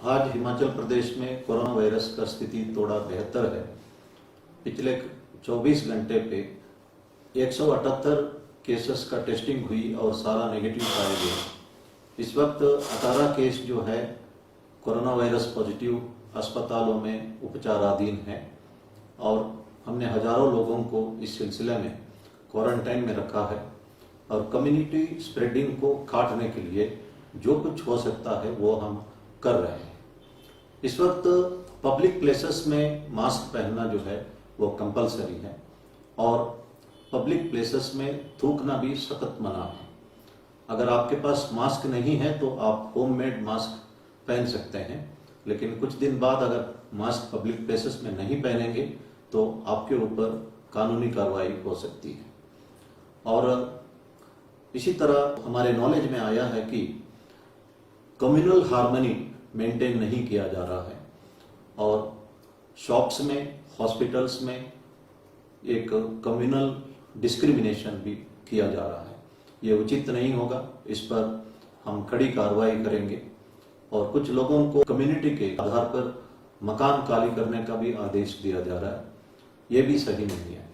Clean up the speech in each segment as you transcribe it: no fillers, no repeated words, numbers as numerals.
आज हिमाचल प्रदेश में corona virus का स्थिति थोड़ा बेहतर है। पिछले 24 घंटे पे 178 केसेस का टेस्टिंग हुई और सारा नेगेटिव पाए गए। इस वक्त 18 केस जो है कोरोना वायरस पॉजिटिव अस्पतालों में उपचाराधीन है और हमने हजारों लोगों को इस सिलसिले में क्वारंटाइन में रखा है और कम्युनिटी स्प्रेडिंग को काटने के लिए जो कुछ हो सकता है वो हम कर रहे हैं। इस वक्त पब्लिक प्लेसेस में मास्क पहनना जो है वो कंपलसरी है और पब्लिक प्लेसेस में थूकना भी सख्त मना है। अगर आपके पास मास्क नहीं है तो आप होममेड मास्क पहन सकते हैं, लेकिन कुछ दिन बाद अगर मास्क पब्लिक प्लेसेस में नहीं पहनेंगे तो आपके ऊपर कानूनी कार्रवाई हो सकती है। और इसी तरह हमारे नॉलेज में आया है कि कम्युनल हार्मनी मेंटेन नहीं किया जा रहा है और शॉप्स में, हॉस्पिटल्स में एक कम्युनल डिस्क्रिमिनेशन भी किया जा रहा है। ये उचित नहीं होगा, इस पर हम कड़ी कार्रवाई करेंगे और कुछ लोगों को कम्युनिटी के आधार पर मकान खाली करने का भी आदेश दिया जा रहा है। ये भी सही नहीं है।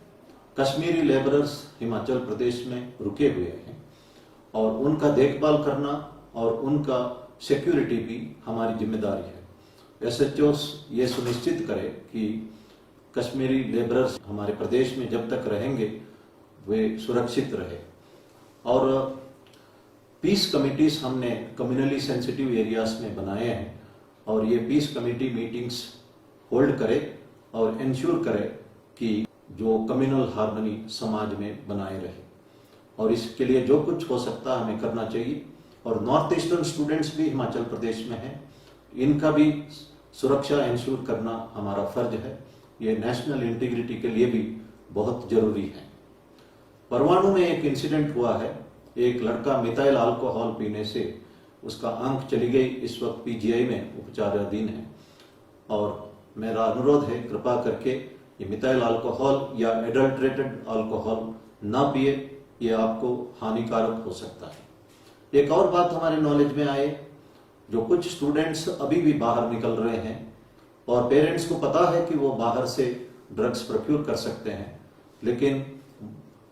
कश्मीरी लेबरर्स हिमाचल प्रदेश में रुके हुए हैं और उनका देखभाल करना और उनका सिक्योरिटी भी हमारी जिम्मेदारी है। SHO ये सुनिश्चित करे कि कश्मीरी लेबरर्स हमारे प्रदेश में जब तक रहेंगे वे सुरक्षित रहे। और पीस कमिटीज हमने कम्युनली सेंसिटिव एरियाज में बनाए हैं और ये पीस कमिटी मीटिंग्स होल्ड करे और इंश्योर करे कि जो कम्युनल हार्मनी समाज में बनाए रहे और इसके लिए जो कुछ हो सकता है हमें करना चाहिए। और नॉर्थ ईस्टर्न स्टूडेंट्स भी हिमाचल प्रदेश में हैं, इनका भी सुरक्षा इंश्योर करना हमारा फर्ज है। ये नेशनल इंटीग्रिटी के लिए भी बहुत जरूरी है। परवाणु में एक इंसिडेंट हुआ है, एक लड़का मिथाइल अल्कोहल पीने से उसका आंख चली गई, इस वक्त PGI में उपचाराधीन है और मेरा अनुरोध है कृपा करके ये मिथाइल अल्कोहल या एडल्ट्रेटेड अल्कोहल ना पिए, ये आपको हानिकारक हो सकता है। एक और बात हमारे नॉलेज में आए, जो कुछ स्टूडेंट्स अभी भी बाहर निकल रहे हैं और पेरेंट्स को पता है कि वो बाहर से ड्रग्स प्रोक्योर कर सकते हैं, लेकिन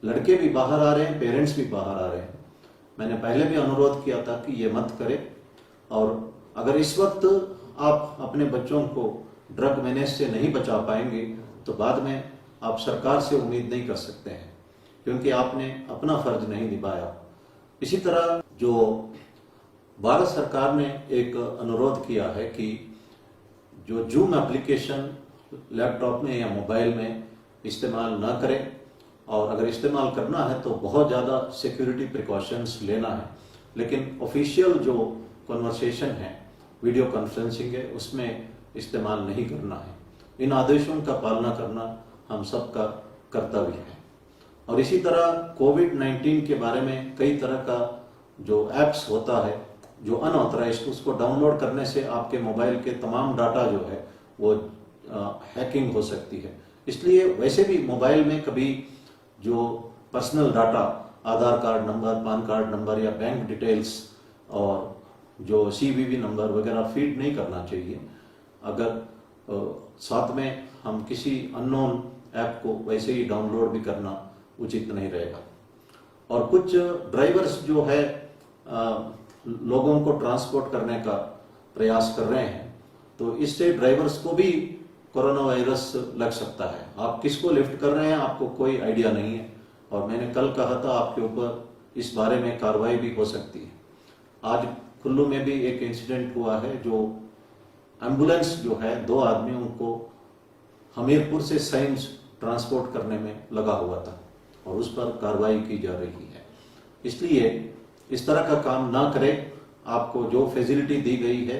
लड़के भी बाहर आ रहे हैं, पेरेंट्स भी बाहर आ रहे हैं। मैंने पहले भी अनुरोध किया था कि ये मत करें और अगर इस वक्त आप अपने बच्चों को ड्रग मैनेज से नहीं बचा पाएंगे तो बाद में आप सरकार से उम्मीद नहीं कर सकते हैं, क्योंकि आपने अपना फर्ज नहीं निभाया। इसी तरह जो भारत सरकार ने एक अनुरोध किया है कि जो जूम एप्लीकेशन लैपटॉप में या मोबाइल में इस्तेमाल ना करें और अगर इस्तेमाल करना है तो बहुत ज़्यादा सिक्योरिटी प्रिकॉशंस लेना है, लेकिन ऑफिशियल जो कन्वर्सेशन है, वीडियो कॉन्फ्रेंसिंग है, उसमें इस्तेमाल नहीं करना है। इन आदेशों का पालना करना हम सबका कर्तव्य है। और इसी तरह कोविड-19 के बारे में कई तरह का जो एप्स होता है जो अनऑथराइज्ड, उसको डाउनलोड करने से आपके मोबाइल के तमाम डाटा जो है वो हैकिंग हो सकती है। इसलिए वैसे भी मोबाइल में कभी जो personal data, Aadhaar card number, PAN card number या बैंक डिटेल्स और जो CVV नंबर वगैरह फीड नहीं करना चाहिए। अगर साथ में हम किसी अननोन ऐप को वैसे ही डाउनलोड भी करना उचित नहीं रहेगा। और कुछ ड्राइवर्स जो है लोगों को ट्रांसपोर्ट करने का प्रयास कर रहे हैं, तो इससे ड्राइवर्स को भी कोरोना वायरस लग सकता है। आप किसको लिफ्ट कर रहे हैं आपको कोई आइडिया नहीं है और मैंने कल कहा था आपके ऊपर इस बारे में कार्रवाई भी हो सकती है। आज कुल्लू में भी एक इंसिडेंट हुआ है, जो एम्बुलेंस जो है 2 आदमियों को हमीरपुर से साइंस ट्रांसपोर्ट करने में लगा हुआ था और उस पर कार्रवाई की जा रही है। इसलिए इस तरह का काम ना करें। आपको जो फैसिलिटी दी गई है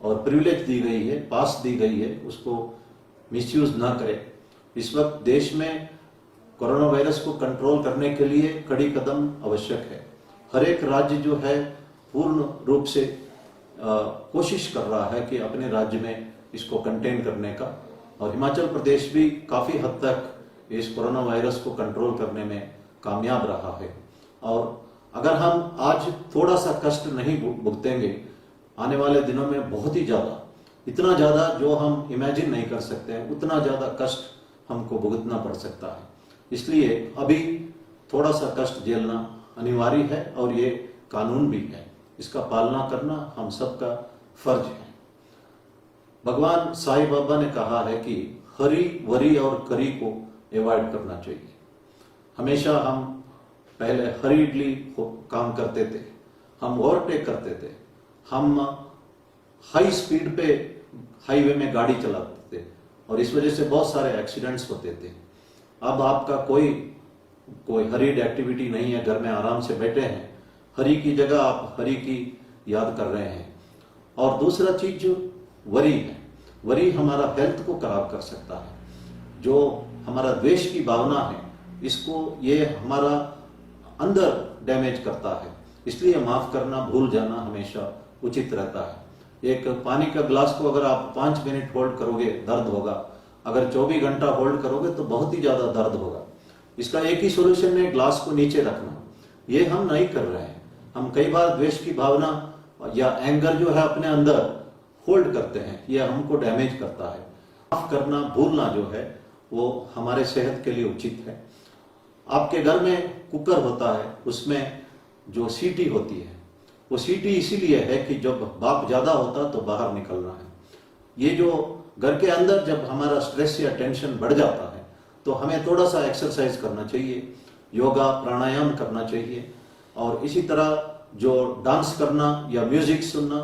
और प्रिविलेज दी गई है, पास दी गई है, उसको मिसयूज ना करें। इस वक्त देश में कोरोना वायरस को कंट्रोल करने के लिए कड़ी कदम आवश्यक है। हर एक राज्य जो है पूर्ण रूप से कोशिश कर रहा है कि अपने राज्य में इसको कंटेन करने का, और हिमाचल प्रदेश भी काफी हद तक इस कोरोना वायरस को कंट्रोल करने में कामयाब रहा है। और अगर हम आज थोड़ा सा कष्ट नहीं भुगतेंगे, आने वाले दिनों में बहुत ही ज्यादा इतना ज़्यादा जो हम इमेजिन नहीं कर सकते हैं, उतना ज़्यादा कष्ट हमको भुगतना पड़ सकता है। इसलिए अभी थोड़ा सा कष्ट झेलना अनिवार्य है और ये कानून भी है, इसका पालना करना हम सबका फर्ज है। भगवान साईं बाबा ने कहा है कि हरी वरी और करी को अवॉइड करना चाहिए। हमेशा हम पहले हरीडली काम करते थे, हम ओवरटेक करते थे, हम हाई स्पीड पे हाईवे में गाड़ी चलाते थे और इस वजह से बहुत सारे एक्सीडेंट्स होते थे। अब आपका कोई हरीड एक्टिविटी नहीं है, घर में आराम से बैठे हैं, हरी की जगह आप हरी की याद कर रहे हैं। और दूसरा चीज जो वरी है, वरी हमारा हेल्थ को खराब कर सकता है। जो हमारा द्वेष की भावना है, इसको ये हमारा अंदर डैमेज करता है। इसलिए माफ करना, भूल जाना हमेशा उचित रहता है। एक पानी का ग्लास को अगर आप 5 मिनट होल्ड करोगे दर्द होगा, अगर 24 घंटा होल्ड करोगे तो बहुत ही ज्यादा दर्द होगा। इसका एक ही सोल्यूशन है, ग्लास को नीचे रखना। ये हम नहीं कर रहे हैं। हम कई बार द्वेष की भावना या एंगर जो है अपने अंदर होल्ड करते हैं, यह हमको डैमेज करता है। माफ करना, भूलना जो है वो हमारे सेहत के लिए उचित है। आपके घर में कुकर होता है, उसमें जो सीटी होती है, वो सीटी इसीलिए है कि जब भाप ज्यादा होता तो बाहर निकलना है। ये जो घर के अंदर जब हमारा स्ट्रेस या टेंशन बढ़ जाता है तो हमें थोड़ा सा एक्सरसाइज करना चाहिए, योगा प्राणायाम करना चाहिए। और इसी तरह जो डांस करना या म्यूजिक सुनना,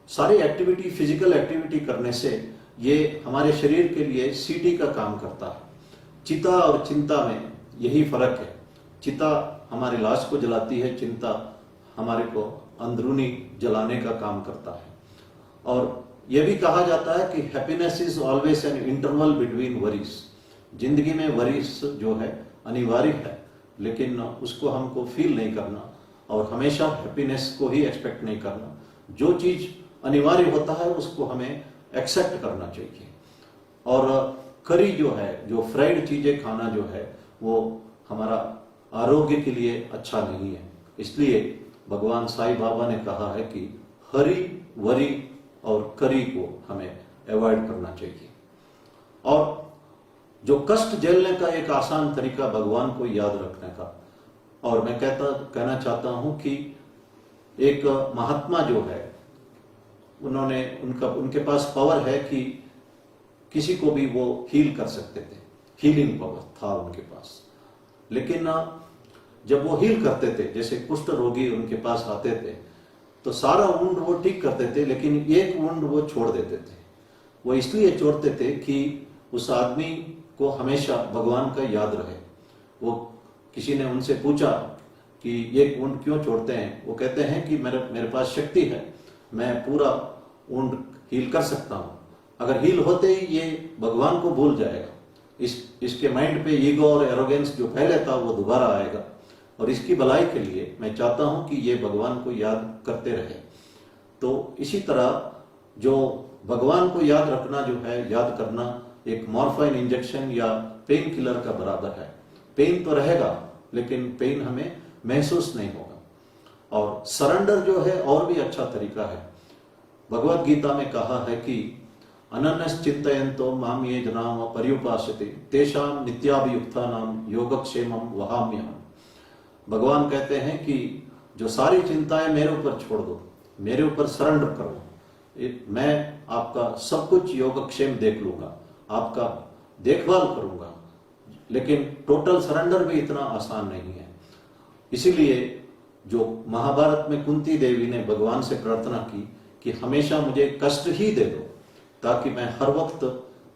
सारी एक्टिविटी, फिजिकल एक्टिविटी करने से ये हमारे शरीर के लिए सीटी का काम करता है। चिता और चिंता में यही फर्क है। चिता हमारे लाश को जलाती है, चिंता हमारे को अंदरूनी जलाने का काम करता है। और यह भी कहा जाता है कि happiness is always an interval between worries. जिंदगी में वरीज जो है अनिवार्य है, लेकिन उसको हमको फील नहीं करना और हमेशा हैप्पीनेस को ही एक्सपेक्ट नहीं करना। जो चीज अनिवार्य होता है उसको हमें एक्सेप्ट करना चाहिए। और करी जो है, जो फ्राइड चीजें खाना जो है, वो हमारा आरोग्य के लिए अच्छा नहीं है। इसलिए भगवान साईं बाबा ने कहा है कि हरी वरी और करी को हमें अवॉइड करना चाहिए। और जो कष्ट झेलने का एक आसान तरीका भगवान को याद रखने का, और मैं कहना चाहता हूं कि एक महात्मा जो है, उनके पास पावर है कि किसी को भी वो हील कर सकते थे, हीलिंग पावर था उनके पास। लेकिन जब वो हील करते थे, जैसे कुष्ठ रोगी उनके पास आते थे तो सारा वुंड वो ठीक करते थे, लेकिन एक वुंड वो छोड़ देते थे। वो इसलिए छोड़ते थे कि उस आदमी को हमेशा भगवान का याद रहे। वो किसी ने उनसे पूछा कि एक वुंड क्यों छोड़ते हैं? वो कहते हैं कि मेरे पास शक्ति है, मैं पूरा वुंड हील कर सकता हूं। अगर हील होते ही ये भगवान को भूल जाएगा, इसके माइंड पे ईगो और एरोगेंस जो पहले था वो दोबारा आएगा। और इसकी भलाई के लिए मैं चाहता हूं कि ये भगवान को याद करते रहे। तो इसी तरह जो भगवान को याद रखना जो है, याद करना एक मॉर्फाइन इंजेक्शन या पेन किलर का बराबर है। पेन तो रहेगा लेकिन पेन हमें महसूस नहीं होगा। और सरेंडर जो है और भी अच्छा तरीका है। भगवत गीता में कहा है कि अनन्यस चिंतयन्तो माम ये जनाम पर्युपासते तेषां नित्याभियुक्तानां योगक्षेमं वहाम्यहम्। भगवान कहते हैं कि जो सारी चिंताएं मेरे ऊपर छोड़ दो, मेरे ऊपर सरेंडर करो, मैं आपका सब कुछ योगक्षेम देख लूंगा, आपका देखभाल करूंगा। लेकिन टोटल सरेंडर भी इतना आसान नहीं है। इसीलिए जो महाभारत में कुंती देवी ने भगवान से प्रार्थना की कि हमेशा मुझे कष्ट ही दे दो ताकि मैं हर वक्त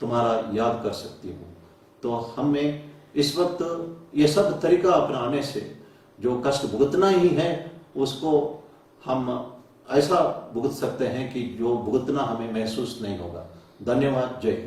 तुम्हारा याद कर सकती हूँ। तो हमें इस वक्त ये सब तरीका अपनाने से जो कष्ट भुगतना ही है उसको हम ऐसा भुगत सकते हैं कि जो भुगतना हमें महसूस नहीं होगा। धन्यवाद। जय हिंद।